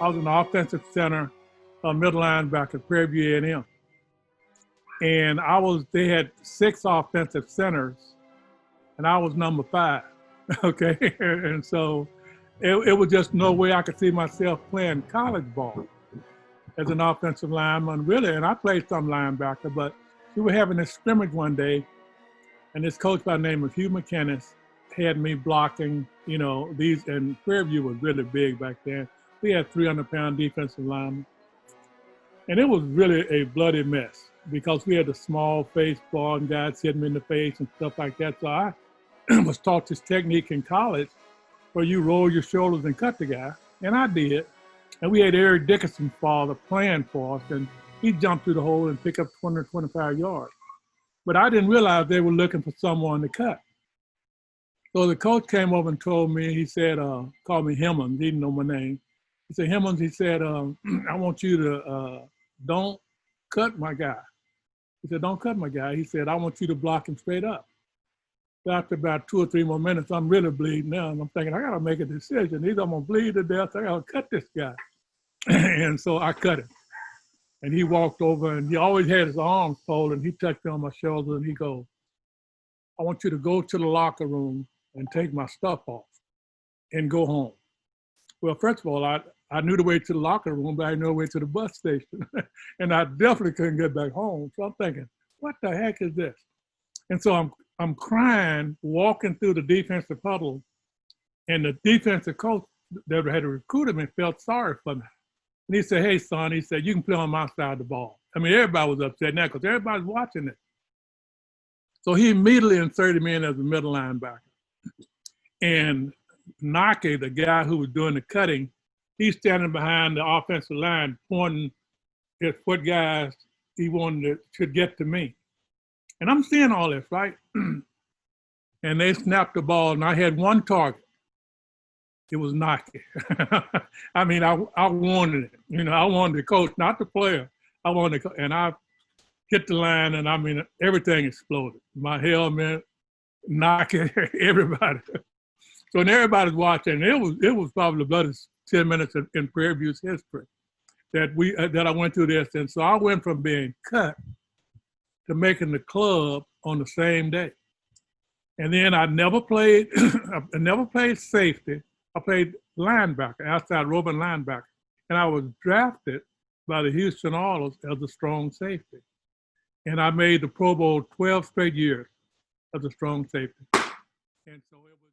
I was an offensive center, middle linebacker at Prairie View A&M. And they had 6 offensive centers, and I was number 5, okay? And so it was just no way I could see myself playing college ball as an offensive lineman, really. And I played some linebacker, but we were having this scrimmage one day, and this coach by the name of Hugh McInnes had me blocking, and Prairie View was really big back then. We had 300-pound defensive linemen. And it was really a bloody mess because we had a small face ball and guys hitting me in the face and stuff like that. So I was taught this technique in college where you roll your shoulders and cut the guy. And I did. And we had Eric Dickerson's father playing for us, and he jumped through the hole and picked up 20 or 25 yards. But I didn't realize they were looking for someone to cut. So the coach came over and told me, he said, called me Hemmons, he didn't know my name. He said, Hemmons, he said, I want you to don't cut my guy. He said, don't cut my guy. He said, I want you to block him straight up. So after about 2 or 3 more minutes, I'm really bleeding now. And I'm thinking, I got to make a decision. Either I'm going to bleed to death, I got to cut this guy. And so I cut him. And he walked over, and he always had his arms folded, and he touched me on my shoulder, and he goes, I want you to go to the locker room and take my stuff off and go home. Well, first of all, I knew the way to the locker room, but I knew the way to the bus station. And I definitely couldn't get back home. So I'm thinking, what the heck is this? And so I'm crying, walking through the defensive huddle, and the defensive coach that had recruited me felt sorry for me. And he said, hey, son, he said, you can play on my side of the ball. I mean, everybody was upset now because everybody's watching it. So he immediately inserted me in as a middle linebacker. And Nake, the guy who was doing the cutting, he's standing behind the offensive line pointing at what guys he wanted should get to me. And I'm seeing all this, right? And they snapped the ball, and I had one target. It was Nake. I mean, I wanted it. I wanted the coach, not the player. I wanted to, and I hit the line, and I mean, everything exploded. My helmet, Nake, everybody. So when everybody's watching, it was probably the bloodiest 10 minutes in Prairie View's history that I went through this. And so I went from being cut to making the club on the same day. And then I never played safety. I played linebacker, outside roving linebacker. And I was drafted by the Houston Oilers as a strong safety. And I made the Pro Bowl 12 straight years as a strong safety. And so it was